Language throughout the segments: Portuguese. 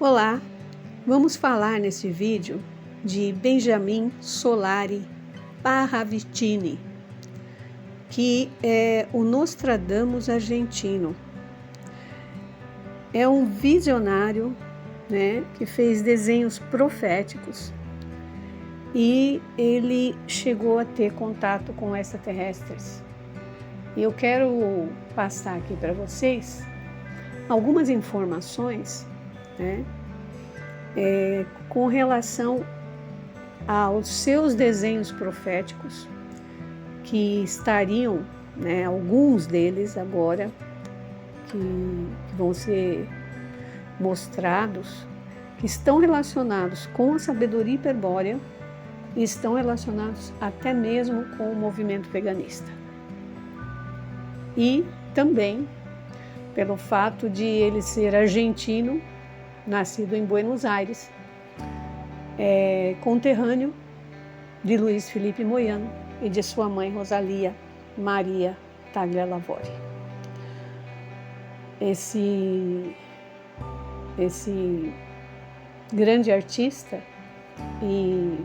Olá, vamos falar nesse vídeo de Benjamin Solari Parravicini, que é o Nostradamus argentino. É um visionário, que fez desenhos proféticos e ele chegou a ter contato com extraterrestres. E eu quero passar aqui para vocês algumas informações com relação aos seus desenhos proféticos, que estariam, alguns deles agora, que vão ser mostrados, que estão relacionados com a sabedoria hiperbórea e estão relacionados até mesmo com o movimento veganista. E também pelo fato de ele ser argentino, nascido em Buenos Aires, conterrâneo de Luiz Felipe Moyano e de sua mãe Rosalia Maria Taglialavori. Esse grande artista e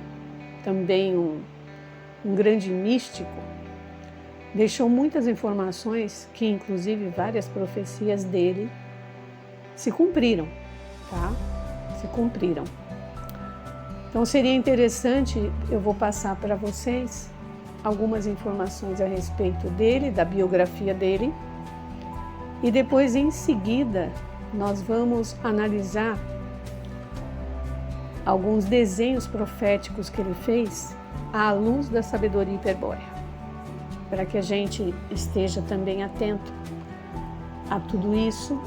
também um grande místico deixou muitas informações que, inclusive, várias profecias dele se cumpriram, Se cumpriram. Então, seria interessante, eu vou passar para vocês algumas informações a respeito dele, da biografia dele, e depois, em seguida, nós vamos analisar alguns desenhos proféticos que ele fez à luz da sabedoria hiperbórea, para que a gente esteja também atento a tudo isso,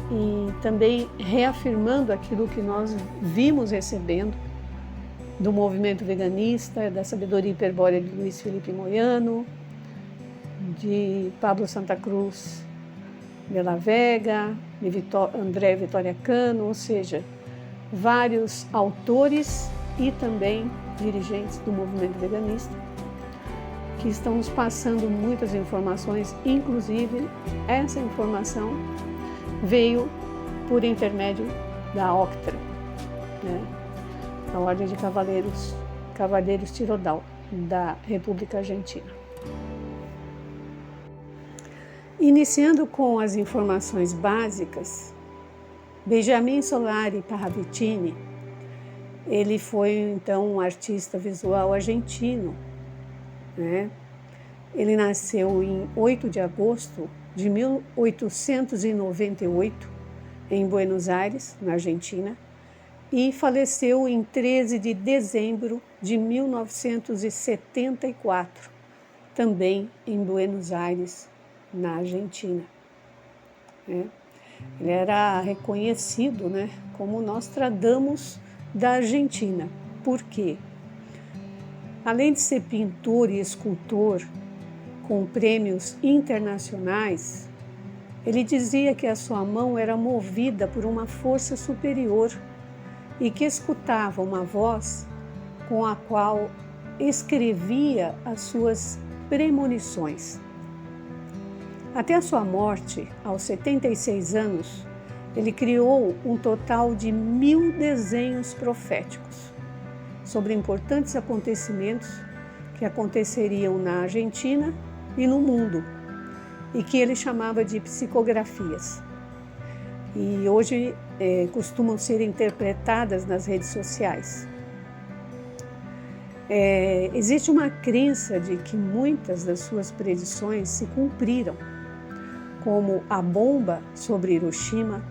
e também reafirmando aquilo que nós vimos recebendo do movimento veganista, da sabedoria hiperbórea de Luiz Felipe Moyano, de Pablo Santa Cruz de la Vega, de André Vitória Cano, ou seja, vários autores e também dirigentes do movimento veganista, que estão nos passando muitas informações, inclusive essa informação veio por intermédio da Octra, a Ordem de Cavaleiros Tirodal, da República Argentina. Iniciando com as informações básicas, Benjamin Solari Parravicini, ele foi então um artista visual argentino, Ele nasceu em 8 de agosto de 1898 em Buenos Aires, na Argentina, e faleceu em 13 de dezembro de 1974, também em Buenos Aires, na Argentina. Ele era reconhecido como Nostradamus da Argentina. Por quê? Além de ser pintor e escultor com prêmios internacionais, ele dizia que a sua mão era movida por uma força superior e que escutava uma voz com a qual escrevia as suas premonições. Até a sua morte, aos 76 anos, ele criou um total de 1000 desenhos proféticos sobre importantes acontecimentos que aconteceriam na Argentina e no mundo, e que ele chamava de psicografias. E hoje costumam ser interpretadas nas redes sociais. Existe uma crença de que muitas das suas predições se cumpriram, como a bomba sobre Hiroshima,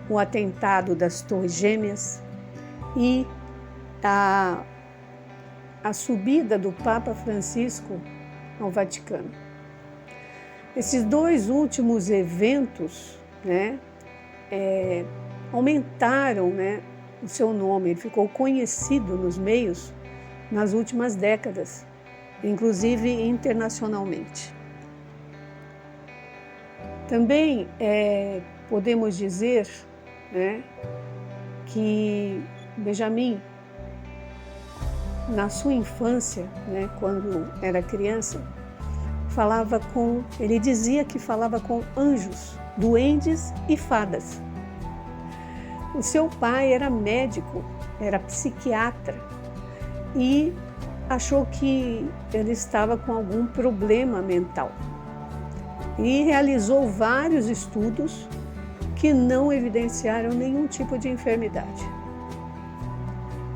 o atentado das Torres Gêmeas e a subida do Papa Francisco ao Vaticano. Esses dois últimos eventos aumentaram o seu nome, ele ficou conhecido nos meios nas últimas décadas, inclusive internacionalmente. Também podemos dizer que Benjamin, na sua infância, quando era criança, ele dizia que falava com anjos, duendes e fadas. O seu pai era médico, era psiquiatra e achou que ele estava com algum problema mental e realizou vários estudos que não evidenciaram nenhum tipo de enfermidade.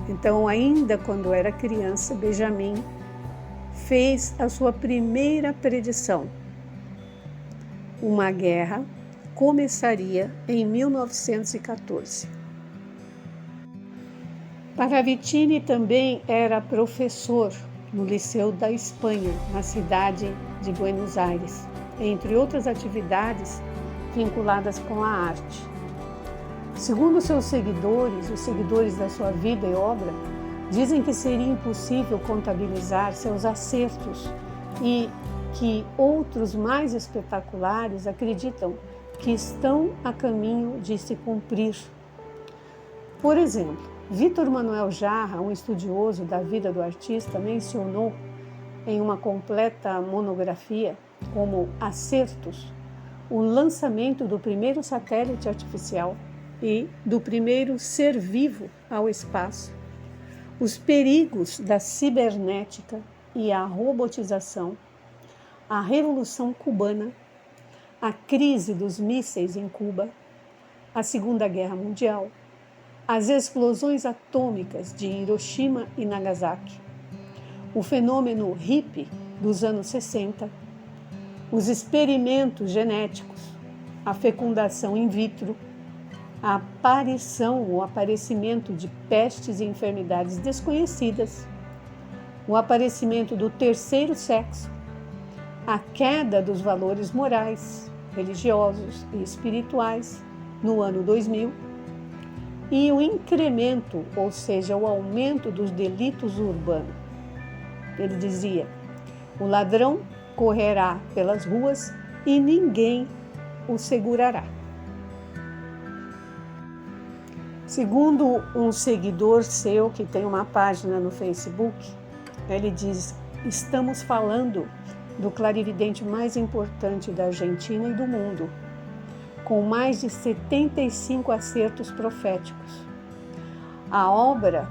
Então, ainda quando era criança, Benjamin fez a sua primeira predição. Uma guerra começaria em 1914. Paravicini também era professor no Liceu da Espanha, na cidade de Buenos Aires, entre outras atividades vinculadas com a arte. Segundo seus seguidores, os seguidores da sua vida e obra, dizem que seria impossível contabilizar seus acertos e que outros mais espetaculares acreditam que estão a caminho de se cumprir. Por exemplo, Vítor Manuel Jarra, um estudioso da vida do artista, mencionou em uma completa monografia como acertos o lançamento do primeiro satélite artificial e do primeiro ser vivo ao espaço, os perigos da cibernética e a robotização, a Revolução Cubana, a crise dos mísseis em Cuba, a Segunda Guerra Mundial, as explosões atômicas de Hiroshima e Nagasaki, o fenômeno hippie dos anos 60, os experimentos genéticos, a fecundação in vitro, a aparição ou aparecimento de pestes e enfermidades desconhecidas, o aparecimento do terceiro sexo, a queda dos valores morais, religiosos e espirituais no ano 2000 e o incremento, ou seja, o aumento dos delitos urbanos. Ele dizia: o ladrão correrá pelas ruas e ninguém o segurará. Segundo um seguidor seu que tem uma página no Facebook, ele diz: estamos falando do clarividente mais importante da Argentina e do mundo, com mais de 75 acertos proféticos. A obra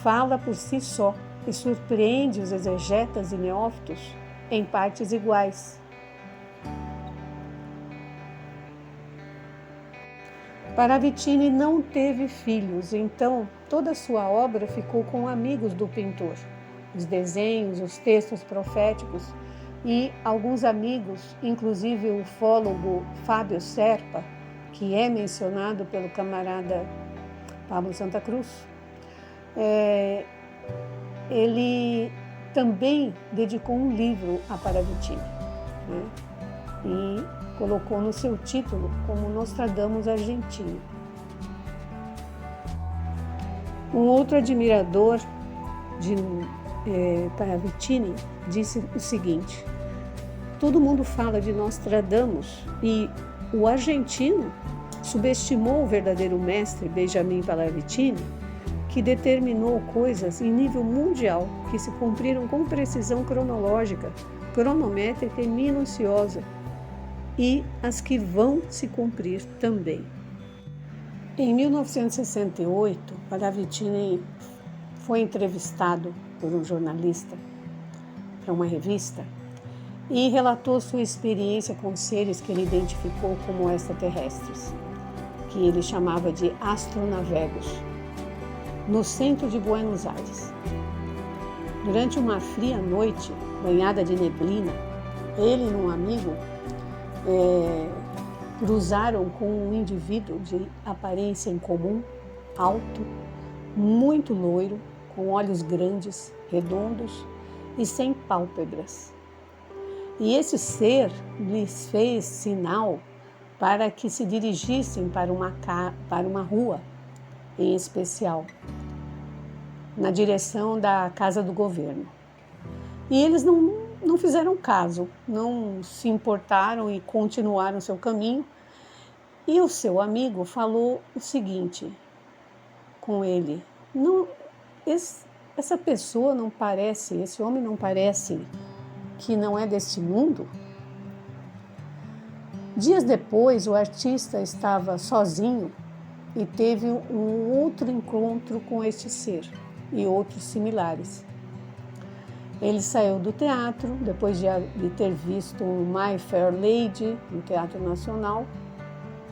fala por si só e surpreende os exegetas e neófitos em partes iguais. Paravicini não teve filhos, então toda a sua obra ficou com amigos do pintor. Os desenhos, os textos proféticos e alguns amigos, inclusive o ufólogo Fábio Serpa, que é mencionado pelo camarada Pablo Santa Cruz, ele também dedicou um livro a Paravicini, né? E colocou no seu título como Nostradamus Argentino. Um outro admirador de Paravicini disse o seguinte: todo mundo fala de Nostradamus e o argentino subestimou o verdadeiro mestre Benjamin Paravicini, que determinou coisas em nível mundial que se cumpriram com precisão cronológica, cronométrica e minuciosa, e as que vão se cumprir também. Em 1968, Paravicini foi entrevistado por um jornalista para uma revista e relatou sua experiência com seres que ele identificou como extraterrestres, que ele chamava de astronavegos, no centro de Buenos Aires. Durante uma fria noite, banhada de neblina, ele e um amigo cruzaram com um indivíduo de aparência incomum, alto, muito loiro, com olhos grandes, redondos e sem pálpebras. E esse ser lhes fez sinal para que se dirigissem para uma rua em especial, na direção da Casa do Governo. E eles não fizeram caso, não se importaram e continuaram seu caminho. E o seu amigo falou o seguinte com ele: essa pessoa não parece, esse homem não parece que não é deste mundo? Dias depois, o artista estava sozinho e teve um outro encontro com este ser e outros similares. Ele saiu do teatro depois de ter visto My Fair Lady no Teatro Nacional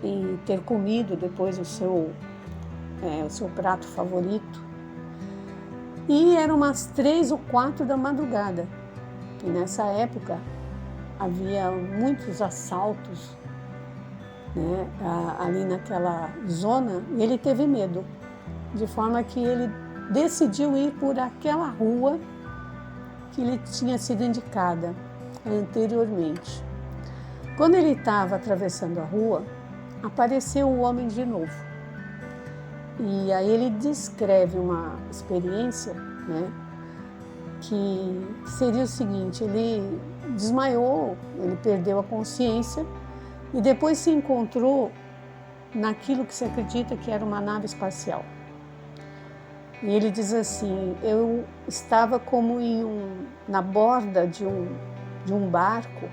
e ter comido depois o seu prato favorito. E eram umas 3 ou 4 da madrugada. E nessa época havia muitos assaltos, né, ali naquela zona, e ele teve medo, de forma que ele decidiu ir por aquela rua que lhe tinha sido indicada anteriormente. Quando ele estava atravessando a rua, apareceu o homem de novo. E aí ele descreve uma experiência, né, que seria o seguinte: ele desmaiou, ele perdeu a consciência e depois se encontrou naquilo que se acredita que era uma nave espacial. E ele diz assim: eu estava como na borda de um barco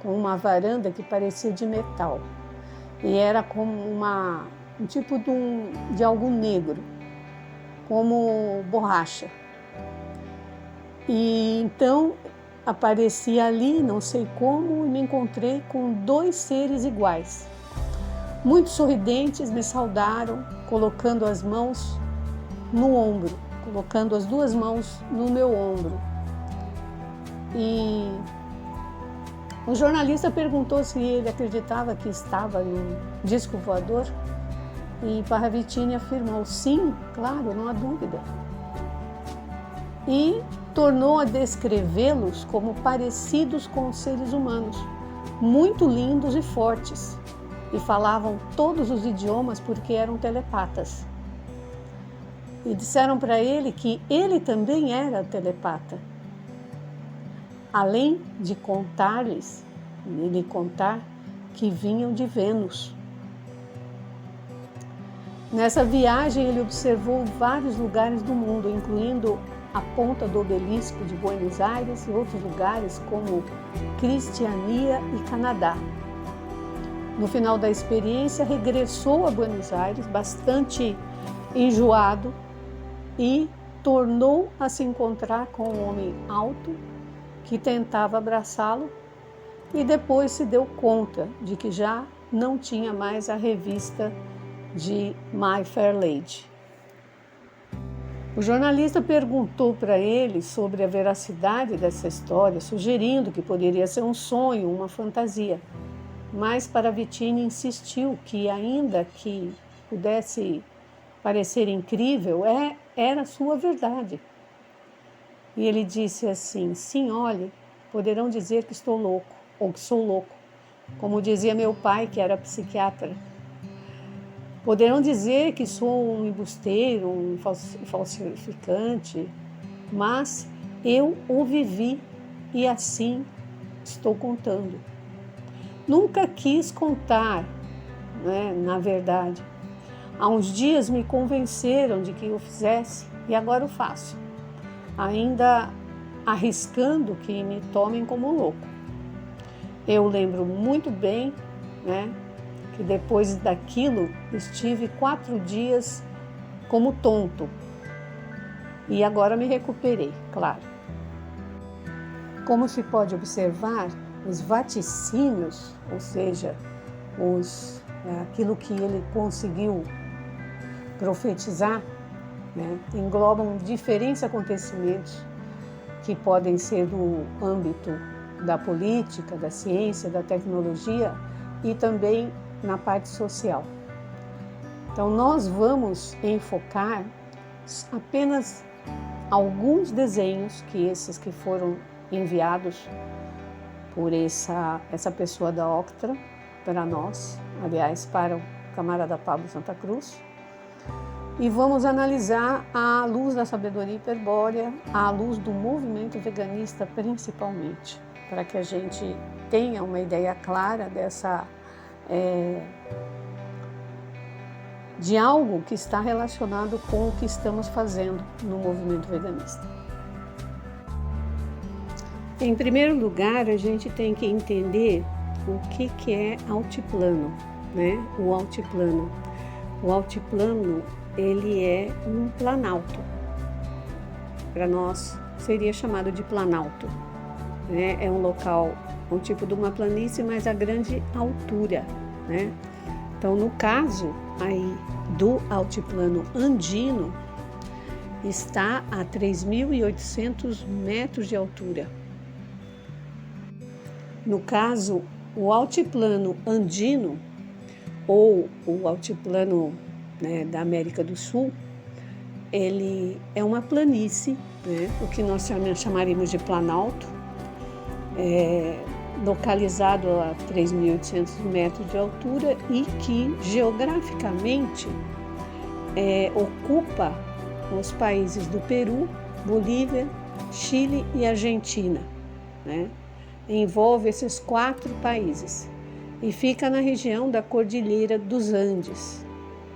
com uma varanda que parecia de metal. E era como um tipo de algo negro, como borracha. E então apareci ali, não sei como, e me encontrei com 2 seres iguais. Muito sorridentes, me saudaram, colocando as mãos no ombro, colocando as 2 mãos no meu ombro. E o jornalista perguntou se ele acreditava que estava em um disco voador, e Parravicini afirmou: sim, claro, não há dúvida. E tornou a descrevê-los como parecidos com os seres humanos, muito lindos e fortes, e falavam todos os idiomas porque eram telepatas. E disseram para ele que ele também era telepata, além de contar-lhes, ele contar que vinham de Vênus. Nessa viagem ele observou vários lugares do mundo, incluindo a ponta do obelisco de Buenos Aires e outros lugares como Cristiania e Canadá. No final da experiência, regressou a Buenos Aires bastante enjoado e tornou a se encontrar com um homem alto que tentava abraçá-lo, e depois se deu conta de que já não tinha mais a revista de My Fair Lady. O jornalista perguntou para ele sobre a veracidade dessa história, sugerindo que poderia ser um sonho, uma fantasia. Mas Parravicini insistiu que, ainda que pudesse parecer incrível, era sua verdade. E ele disse assim: sim, olhe, poderão dizer que estou louco, ou que sou louco, como dizia meu pai, que era psiquiatra. Poderão dizer que sou um embusteiro, um falsificante, mas eu o vivi e assim estou contando. Nunca quis contar, né, na verdade. Há uns dias me convenceram de que eu fizesse e agora o faço, ainda arriscando que me tomem como louco. Eu lembro muito bem, né, que depois daquilo estive 4 dias como tonto e agora me recuperei, claro. Como se pode observar, os vaticínios, ou seja, aquilo que ele conseguiu profetizar, né, englobam diferentes acontecimentos que podem ser do âmbito da política, da ciência, da tecnologia e também na parte social. Então nós vamos enfocar apenas alguns desenhos esses que foram enviados por essa pessoa da Octra para nós, aliás, para o camarada Pablo Santa Cruz, e vamos analisar à luz da sabedoria hiperbórea, à luz do movimento veganista principalmente, para que a gente tenha uma ideia clara de algo que está relacionado com o que estamos fazendo no movimento veganista. Em primeiro lugar, a gente tem que entender o que é altiplano, né? O altiplano. o altiplano, ele é um planalto. Para nós, seria chamado de planalto, né? É um local, um tipo de uma planície, mas a grande altura, né? Então, no caso aí do altiplano andino, está a 3.800 metros de altura. No caso, o altiplano andino, ou o altiplano, né, da América do Sul, ele é uma planície, né, o que nós chamaríamos de planalto, localizado a 3.800 metros de altura e que geograficamente ocupa os países do Peru, Bolívia, Chile e Argentina, né? Envolve esses 4 países e fica na região da Cordilheira dos Andes,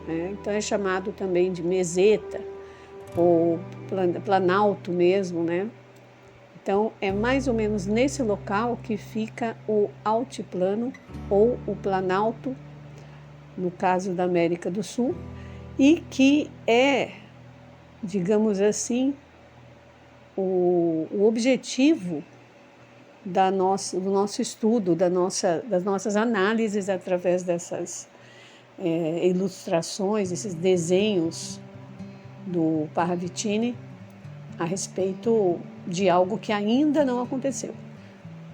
né? Então é chamado também de meseta ou planalto mesmo, né? Então é mais ou menos nesse local que fica o altiplano ou o planalto, no caso da América do Sul, e que é, digamos assim, o objetivo do nosso estudo, das nossas análises através dessas ilustrações, esses desenhos do Parravicini a respeito de algo que ainda não aconteceu,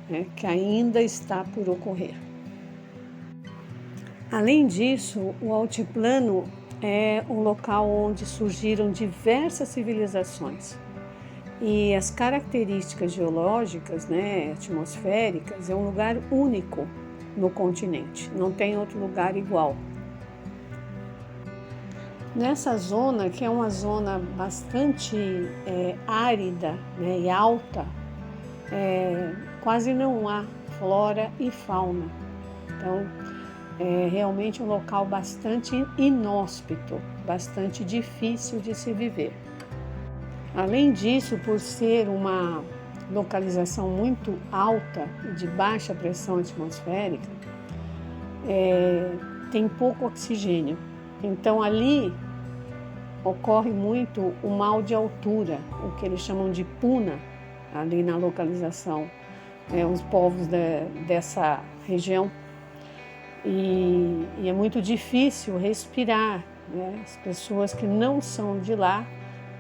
né, que ainda está por ocorrer. Além disso, o altiplano é um local onde surgiram diversas civilizações e as características geológicas, né, atmosféricas, é um lugar único no continente, não tem outro lugar igual. Nessa zona, que é uma zona bastante árida, né, e alta, quase não há flora e fauna. Então, é realmente um local bastante inóspito, bastante difícil de se viver. Além disso, por ser uma localização muito alta e de baixa pressão atmosférica, tem pouco oxigênio. Então, ali ocorre muito o mal de altura, o que eles chamam de puna, ali na localização, os povos dessa região. E é muito difícil respirar, né? As pessoas que não são de lá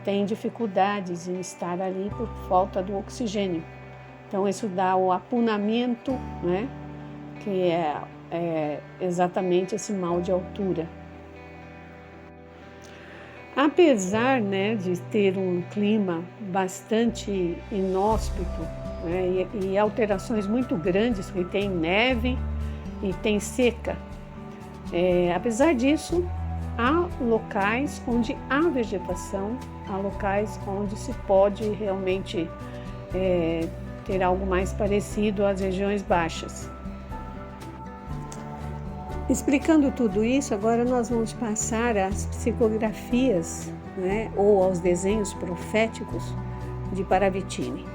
têm dificuldades em estar ali por falta do oxigênio. Então, isso dá o apunamento, né? Que é exatamente esse mal de altura. Apesar, né, de ter um clima bastante inóspito, né, e alterações muito grandes, porque tem neve e tem seca, apesar disso, há locais onde há vegetação, há locais onde se pode realmente ter algo mais parecido às regiões baixas. Explicando tudo isso, agora nós vamos passar às psicografias, né, ou aos desenhos proféticos de Parravicini.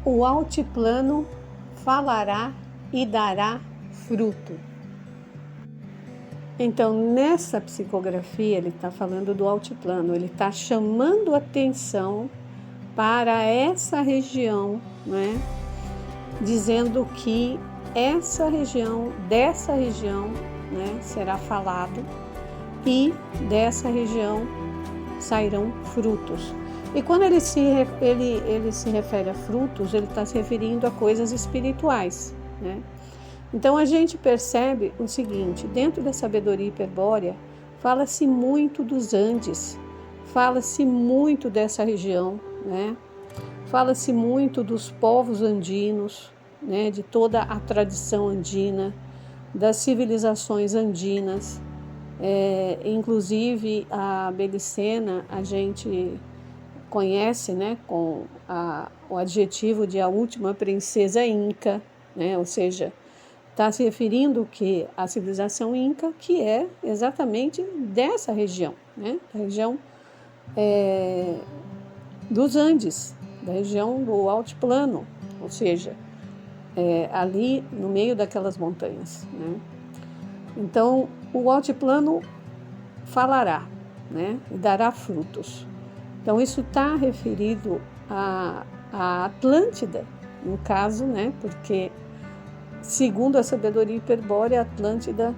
O altiplano falará e dará fruto. Então, nessa psicografia, ele está falando do altiplano, ele está chamando atenção para essa região, né, dizendo que dessa região, né, será falado e dessa região sairão frutos. E quando ele se refere a frutos, ele está se referindo a coisas espirituais, né? Então a gente percebe o seguinte: dentro da sabedoria hiperbórea, fala-se muito dos Andes, fala-se muito dessa região, né? Fala-se muito dos povos andinos, né, de toda a tradição andina, das civilizações andinas, inclusive a Belicena a gente conhece, né, com o adjetivo de a última princesa inca, né, ou seja, está se referindo que a civilização inca, que é exatamente dessa região, né, da região dos Andes, da região do altiplano, ou seja, ali no meio daquelas montanhas, né? Então, o altiplano falará, né? E dará frutos. Então, isso está referido à Atlântida, no caso, né? Porque, segundo a sabedoria hiperbórea, a Atlântida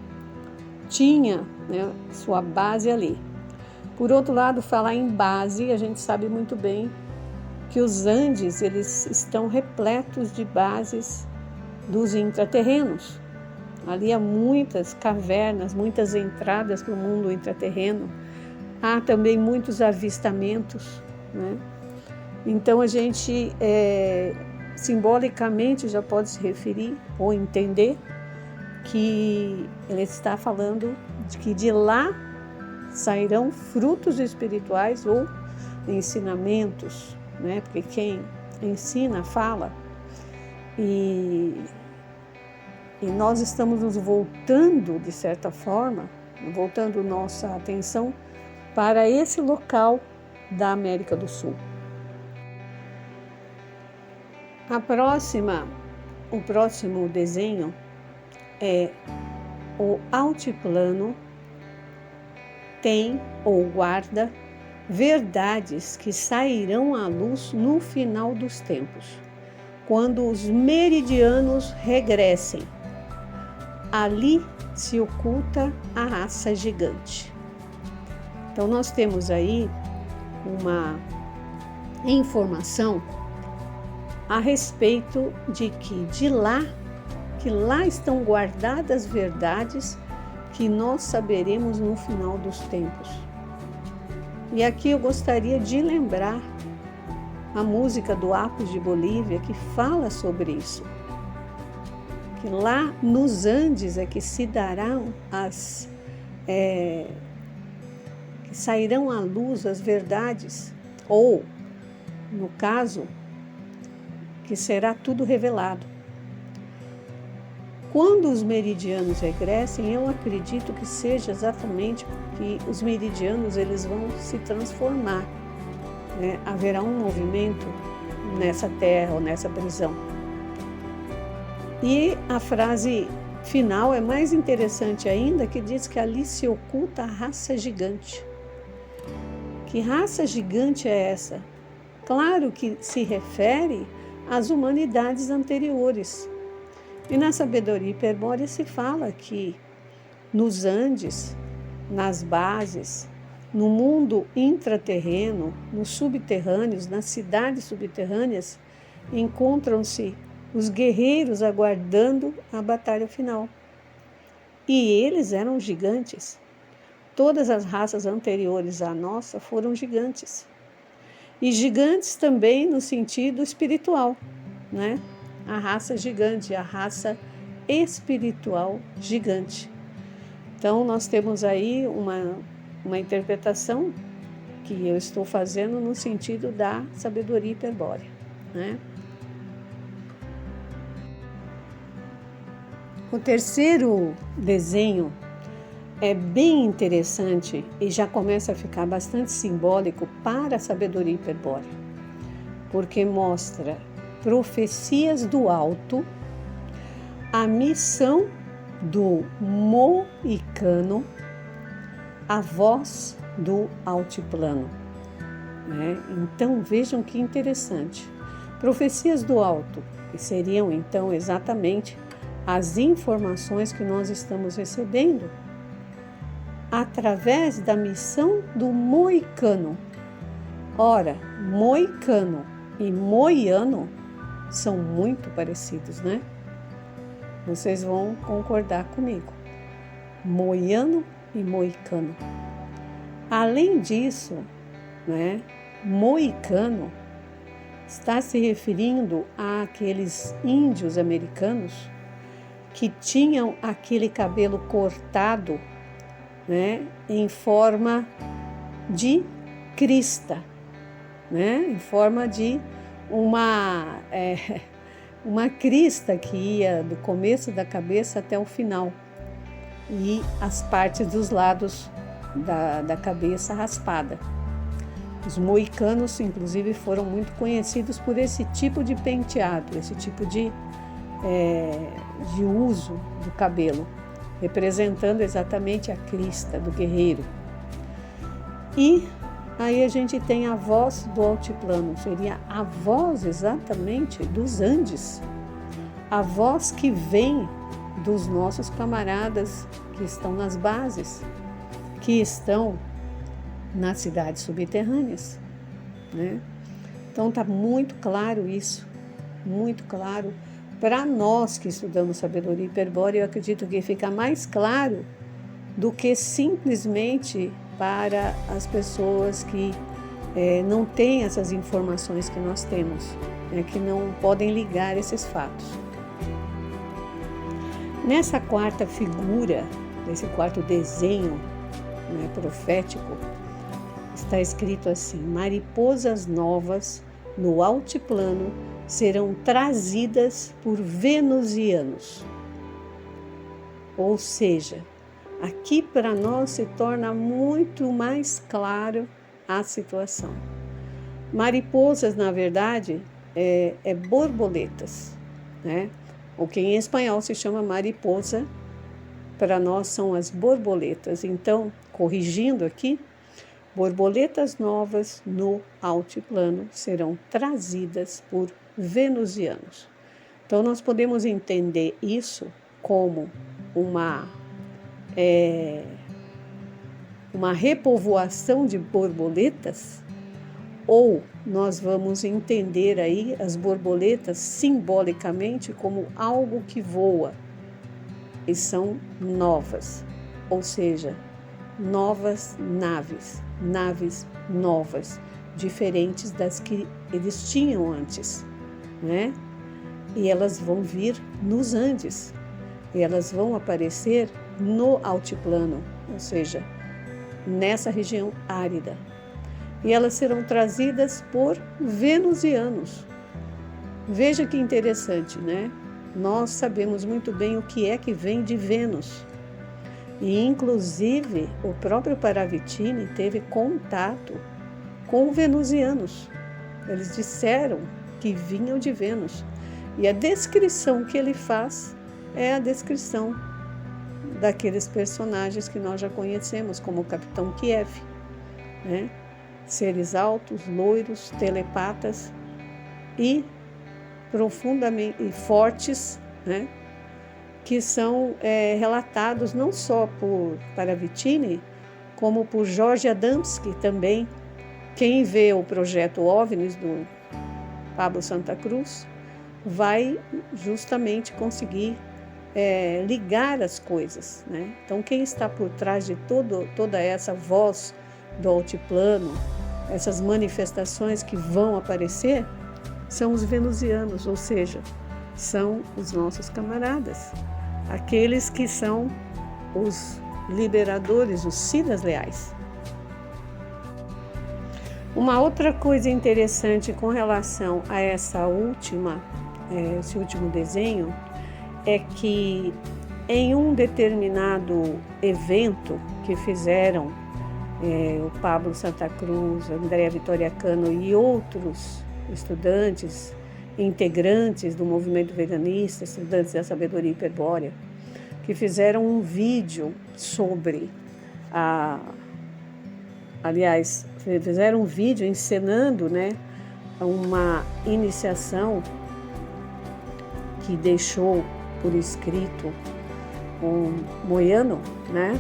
tinha, né, sua base ali. Por outro lado, falar em base, a gente sabe muito bem que os Andes, eles estão repletos de bases dos intraterrenos. Ali há muitas cavernas, muitas entradas para o mundo intraterreno. Há também muitos avistamentos, né? Então a gente simbolicamente já pode se referir ou entender que ele está falando de que de lá sairão frutos espirituais ou ensinamentos, né? Porque quem ensina fala. E nós estamos nos voltando, de certa forma, voltando nossa atenção para esse local da América do Sul. O próximo desenho é o altiplano tem ou guarda verdades que sairão à luz no final dos tempos, quando os meridianos regressem. Ali se oculta a raça gigante. Então nós temos aí uma informação a respeito de que lá estão guardadas verdades que nós saberemos no final dos tempos. E aqui eu gostaria de lembrar a música do Apos de Bolívia, que fala sobre isso. Que lá nos Andes é que se darão que sairão à luz as verdades, ou, no caso, que será tudo revelado. Quando os meridianos regressem, eu acredito que seja exatamente que os meridianos eles vão se transformar, né? Haverá um movimento nessa terra ou nessa prisão. E a frase final é mais interessante ainda, que diz que ali se oculta a raça gigante. Que raça gigante é essa? Claro que se refere às humanidades anteriores. E na sabedoria hiperbórea se fala que nos Andes, nas bases, no mundo intraterreno, nos subterrâneos, nas cidades subterrâneas, encontram-se os guerreiros aguardando a batalha final. E eles eram gigantes. Todas as raças anteriores à nossa foram gigantes. E gigantes também no sentido espiritual, né? A raça gigante, a raça espiritual gigante. Então, nós temos aí uma interpretação que eu estou fazendo no sentido da sabedoria hiperbórea, né? O terceiro desenho é bem interessante e já começa a ficar bastante simbólico para a sabedoria hiperbórea, porque mostra profecias do alto, a missão do moicano, a voz do altiplano, né? Então vejam que interessante. Profecias do alto, que seriam então exatamente as informações que nós estamos recebendo através da missão do moicano. Ora, moicano e moiano são muito parecidos, né? Vocês vão concordar comigo. Moiano e moicano. Além disso, né, moicano está se referindo àqueles índios americanos que tinham aquele cabelo cortado, né, em forma de crista, né, em forma de uma crista que ia do começo da cabeça até o final e as partes dos lados da cabeça raspada. Os moicanos, inclusive, foram muito conhecidos por esse tipo de penteado, esse tipo de uso do cabelo. representando exatamente a crista do guerreiro. E aí a gente tem a voz do altiplano, seria a voz exatamente dos Andes, a voz que vem dos nossos camaradas que estão nas bases, que estão nas cidades subterrâneas, né? Então está muito claro isso, muito claro. Para nós que estudamos sabedoria hiperbórea, eu acredito que fica mais claro do que simplesmente para as pessoas que não têm essas informações que nós temos, que não podem ligar esses fatos. Nessa quarta figura, nesse quarto desenho profético, está escrito assim: mariposas novas no altiplano serão trazidas por venusianos. Ou seja, aqui para nós se torna muito mais claro a situação. Mariposas, na verdade, é borboletas, né? O que em espanhol se chama mariposa, para nós são as borboletas. Então, corrigindo aqui, borboletas novas no altiplano serão trazidas por venusianos. Então, nós podemos entender isso como uma repovoação de borboletas, ou nós vamos entender aí as borboletas simbolicamente como algo que voa e são novas, ou seja, novas naves novas, diferentes das que eles tinham antes, né? E elas vão vir nos Andes, e elas vão aparecer no altiplano, ou seja, nessa região árida. E elas serão trazidas por venusianos. Veja que interessante, né? Nós sabemos muito bem o que é que vem de Vênus. E, inclusive, o próprio Paravicini teve contato com venusianos. Eles disseram que vinham de Vênus. E a descrição que ele faz é a descrição daqueles personagens que nós já conhecemos, como o Capitão Kiev, né? Seres altos, loiros, telepatas e profundamente fortes, né? Que são relatados não só por Paravicini, como por Jorge Adamski também. Quem vê o projeto OVNIs do Pablo Santa Cruz vai justamente conseguir ligar as coisas, né? Então, quem está por trás de toda essa voz do altiplano, essas manifestações que vão aparecer, são os venusianos, ou seja, são os nossos camaradas, aqueles que são os liberadores, os siddhas leais. Uma outra coisa interessante com relação a esse último desenho é que em um determinado evento que fizeram o Pablo Santa Cruz, Andréa Vitória Cano e outros estudantes, integrantes do movimento veganista, estudantes da sabedoria hiperbórea, que fizeram um vídeo sobre fizeram um vídeo encenando, né, uma iniciação que deixou por escrito um Moyano, né?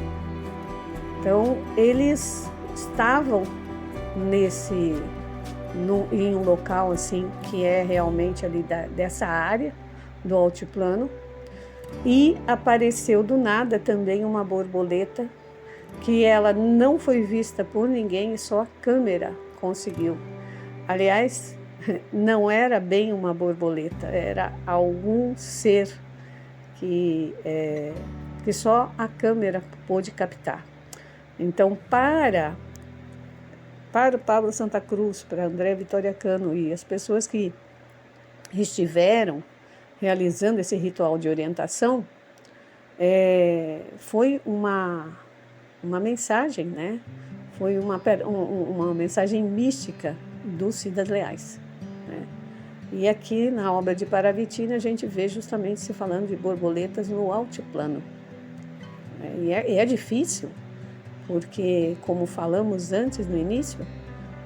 Então, eles estavam em um local assim que é realmente ali dessa área do altiplano, e apareceu do nada também uma borboleta que ela não foi vista por ninguém, só a câmera conseguiu. Aliás, não era bem uma borboleta, era algum ser que só a câmera pôde captar. Então, para o Pablo Santa Cruz, para Andréa Vitória Cano e as pessoas que estiveram realizando esse ritual de orientação, foi uma mensagem, né? Foi uma mensagem mística dos siddhas leais, né? E aqui na obra de Paravicini a gente vê justamente se falando de borboletas no altiplano. E é difícil, porque, como falamos antes no início,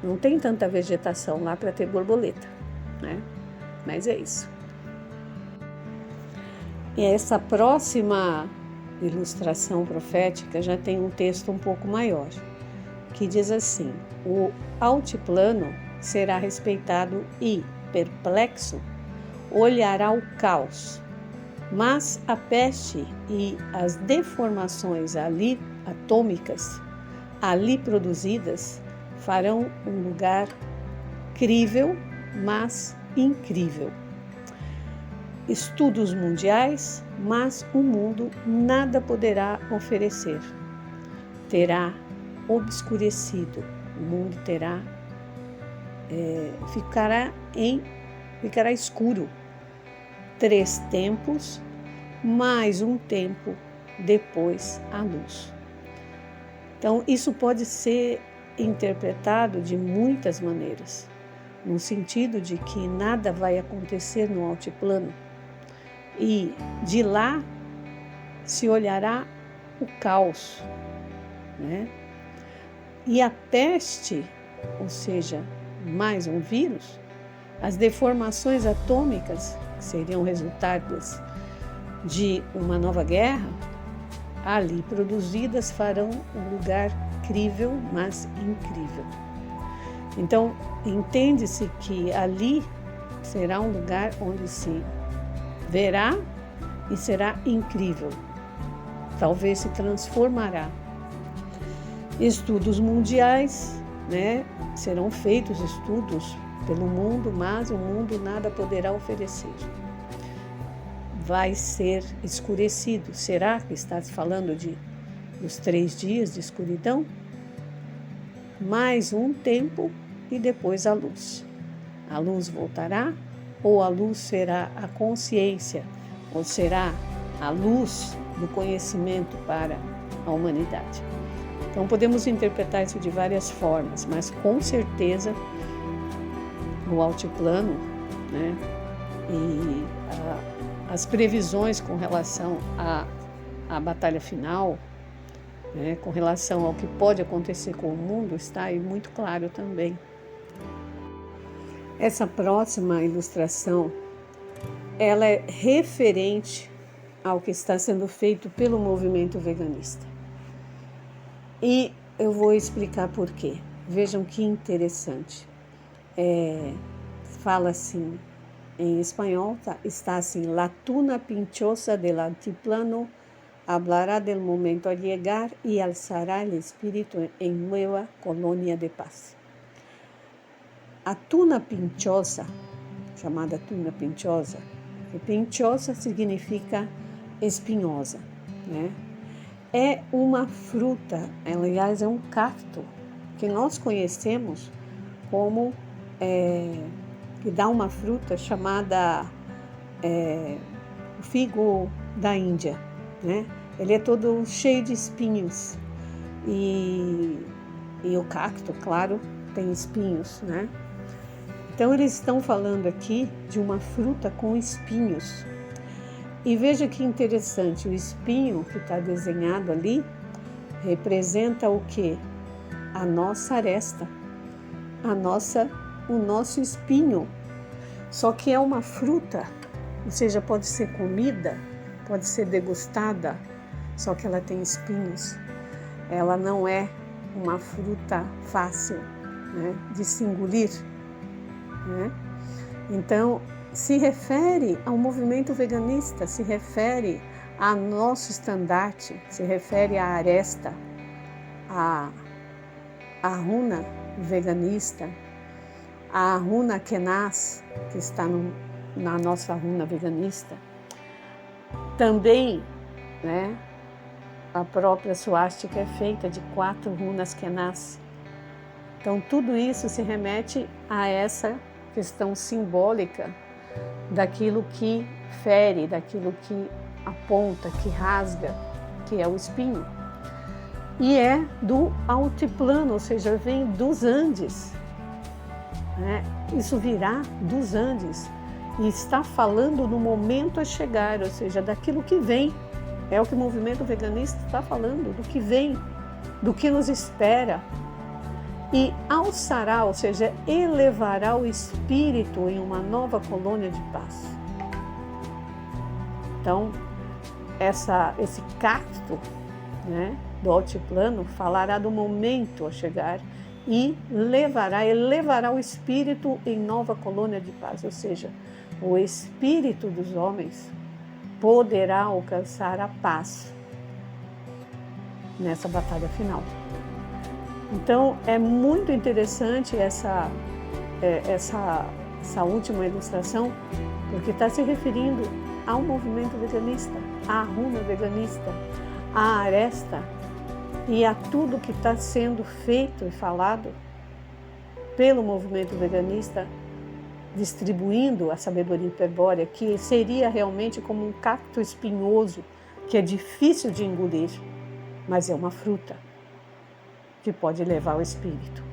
não tem tanta vegetação lá para ter borboleta, né? Mas é isso. E essa próxima ilustração profética já tem um texto um pouco maior, que diz assim: o altiplano será respeitado e, perplexo, olhará o caos, mas a peste e as deformações ali atômicas ali produzidas farão um lugar crível, mas incrível. Estudos mundiais, mas o mundo nada poderá oferecer. Terá obscurecido, o mundo ficará escuro. 3 tempos, mais um tempo depois a luz. Então, isso pode ser interpretado de muitas maneiras, no sentido de que nada vai acontecer no altiplano e de lá se olhará o caos, né? E a peste, ou seja, mais um vírus, as deformações atômicas, que seriam resultados de uma nova guerra, ali produzidas farão um lugar crível, mas incrível. Então, entende-se que ali será um lugar onde se verá e será incrível. Talvez se transformará. Estudos mundiais, né? Serão feitos estudos pelo mundo, mas o mundo nada poderá oferecer. Vai ser escurecido. Será que está falando dos 3 dias de escuridão? Mais um tempo e depois a luz. A luz voltará, ou a luz será a consciência, ou será a luz do conhecimento para a humanidade. Então podemos interpretar isso de várias formas, mas com certeza no altiplano, né, e as previsões com relação à batalha final, né, com relação ao que pode acontecer com o mundo, está aí muito claro também. Essa próxima ilustração, ela é referente ao que está sendo feito pelo movimento veganista. E eu vou explicar por quê. Vejam que interessante. Fala assim, em espanhol, está assim: la tuna pinchosa del altiplano hablará del momento a llegar y alzará el espíritu en nueva colonia de paz. A tuna pinchosa, chamada tuna pinchosa, que pinchosa significa espinhosa, né? É uma fruta, aliás, é um cacto que nós conhecemos como que dá uma fruta chamada figo da Índia, né? Ele é todo cheio de espinhos e o cacto, claro, tem espinhos, né? Então eles estão falando aqui de uma fruta com espinhos. E veja que interessante, o espinho que está desenhado ali representa o quê? A nossa aresta, o nosso espinho. Só que é uma fruta, ou seja, pode ser comida, pode ser degustada, só que ela tem espinhos. Ela não é uma fruta fácil, né, de se engolir, né? Então, se refere ao movimento veganista, se refere ao nosso estandarte, se refere à aresta, à runa veganista, à runa Kenaz, que está na nossa runa veganista. Também, né, a própria suástica é feita de 4 runas Kenaz. Então, tudo isso se remete a essa questão simbólica daquilo que fere, daquilo que aponta, que rasga, que é o espinho. E é do altiplano, ou seja, vem dos Andes, né? Isso virá dos Andes e está falando no momento a chegar, ou seja, daquilo que vem, É o que o movimento veganista está falando, do que vem, do que nos espera. E alçará, ou seja, elevará o espírito em uma nova colônia de paz. Então, esse cacto, né, do altiplano falará do momento a chegar e elevará o espírito em nova colônia de paz, ou seja, o espírito dos homens poderá alcançar a paz nessa batalha final. Então, é muito interessante essa última ilustração, porque está se referindo ao movimento veganista, à runa veganista, à aresta e a tudo que está sendo feito e falado pelo movimento veganista, distribuindo a sabedoria hiperbórea, que seria realmente como um cacto espinhoso, que é difícil de engolir, mas é uma fruta que pode levar o espírito.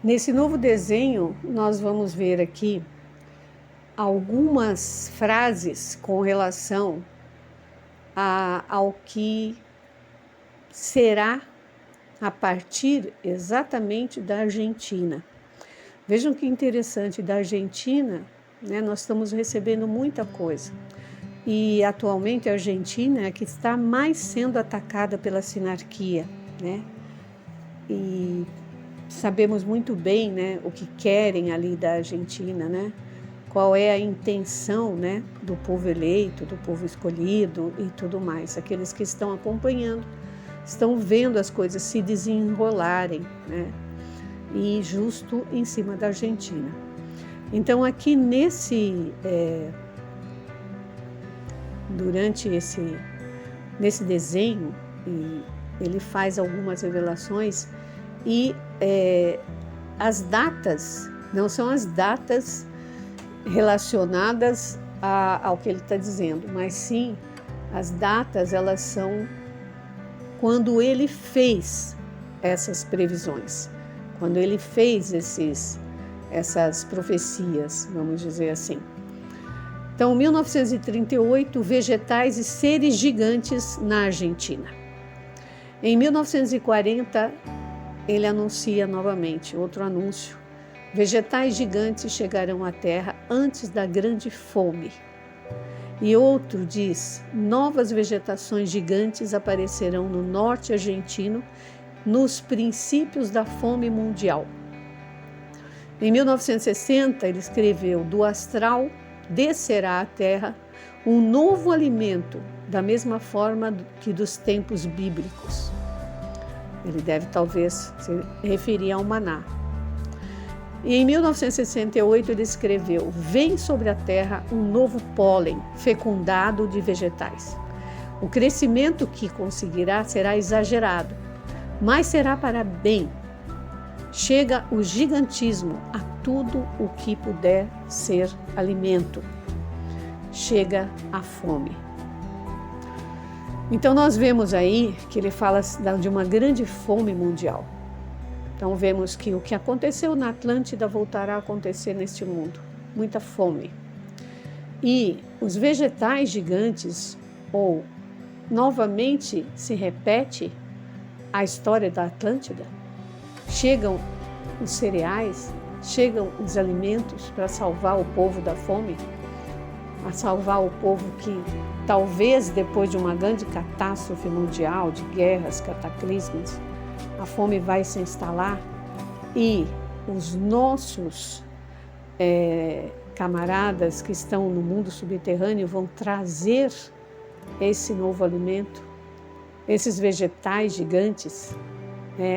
Nesse novo desenho, nós vamos ver aqui algumas frases com relação ao que será a partir exatamente da Argentina. Vejam que interessante, da Argentina, né, nós estamos recebendo muita coisa. E atualmente a Argentina é a que está mais sendo atacada pela sinarquia, né? E sabemos muito bem, né, o que querem ali da Argentina, né? Qual é a intenção, né, do povo eleito, do povo escolhido e tudo mais. Aqueles que estão acompanhando, estão vendo as coisas se desenrolarem, né? E justo em cima da Argentina. Então aqui durante nesse desenho, ele faz algumas revelações e as datas não são as datas relacionadas ao que ele está dizendo, mas sim as datas, elas são quando ele fez essas previsões, quando ele fez essas profecias, vamos dizer assim. Então, 1938, vegetais e seres gigantes na Argentina. Em 1940, ele anuncia novamente, outro anúncio. Vegetais gigantes chegarão à Terra antes da grande fome. E outro diz, novas vegetações gigantes aparecerão no norte argentino nos princípios da fome mundial. Em 1960, ele escreveu, do astral descerá à terra um novo alimento, da mesma forma que dos tempos bíblicos. Ele deve talvez se referir ao maná. E em 1968 ele escreveu, vem sobre a terra um novo pólen fecundado de vegetais. O crescimento que conseguirá será exagerado, mas será para bem. Chega o gigantismo a tudo o que puder ser alimento. Chega a fome. Então nós vemos aí que ele fala de uma grande fome mundial. Então vemos que o que aconteceu na Atlântida voltará a acontecer neste mundo. Muita fome. E os vegetais gigantes, ou novamente se repete a história da Atlântida, chegam os cereais, chegam os alimentos para salvar o povo da fome, a salvar o povo que talvez depois de uma grande catástrofe mundial, de guerras, cataclismos, a fome vai se instalar e os nossos camaradas que estão no mundo subterrâneo vão trazer esse novo alimento, esses vegetais gigantes,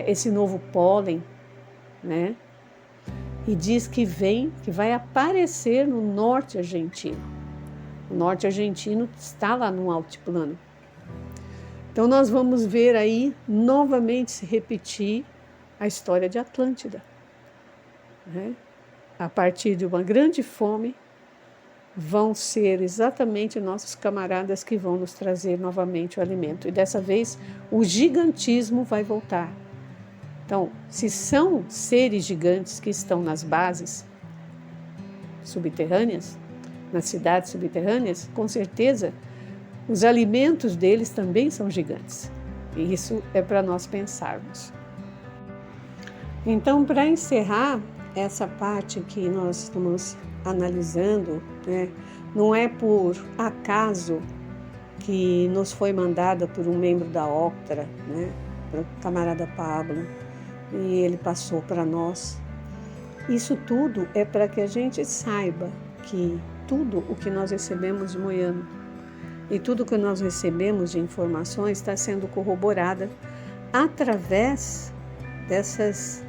esse novo pólen, né? E diz que vai aparecer no norte argentino. O norte argentino está lá no altiplano. Então nós vamos ver aí novamente se repetir a história de Atlântida, né? A partir de uma grande fome, vão ser exatamente nossos camaradas que vão nos trazer novamente o alimento. E dessa vez o gigantismo vai voltar. Então, se são seres gigantes que estão nas bases subterrâneas, nas cidades subterrâneas, com certeza os alimentos deles também são gigantes. E isso é para nós pensarmos. Então, para encerrar essa parte que nós estamos analisando, né, não é por acaso que nos foi mandada por um membro da Octra, né, para o camarada Pablo, e ele passou para nós. Isso tudo é para que a gente saiba que tudo o que nós recebemos de Moiano e tudo o que nós recebemos de informações está sendo corroborada através dessas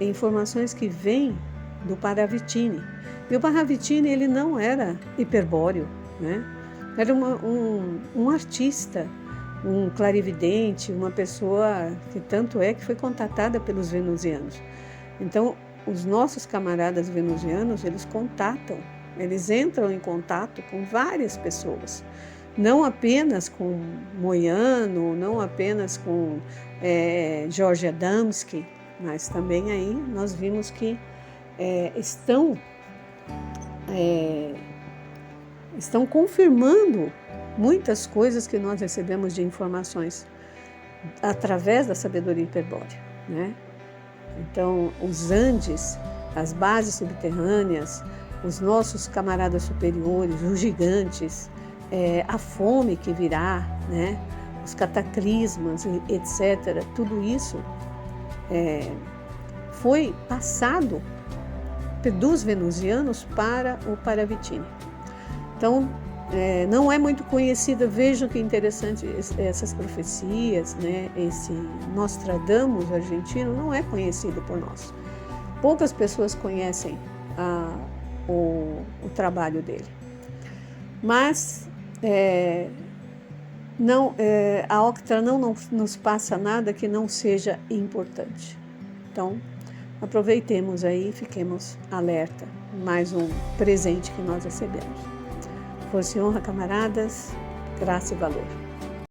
informações que vêm do Paravicini. E o Paravicini, ele não era hiperbóreo, né? Era um artista, um clarividente, uma pessoa que tanto é que foi contatada pelos venusianos. Então, os nossos camaradas venusianos, eles contatam, eles entram em contato com várias pessoas, não apenas com Moiano, não apenas com Jorge Adamski, mas também aí nós vimos que estão confirmando muitas coisas que nós recebemos de informações através da sabedoria hiperbórea, né? Então, os Andes, as bases subterrâneas, os nossos camaradas superiores, os gigantes, a fome que virá, né? Os cataclismas, etc. Tudo isso foi passado dos venusianos para o Paravicini. Então, não é muito conhecida, vejam que interessante essas profecias, né? Esse Nostradamus argentino não é conhecido por nós. Poucas pessoas conhecem o trabalho dele. Mas a Octra não nos passa nada que não seja importante. Então, aproveitemos aí e fiquemos alerta. Mais um presente que nós recebemos. Força e honra, camaradas, graça e valor.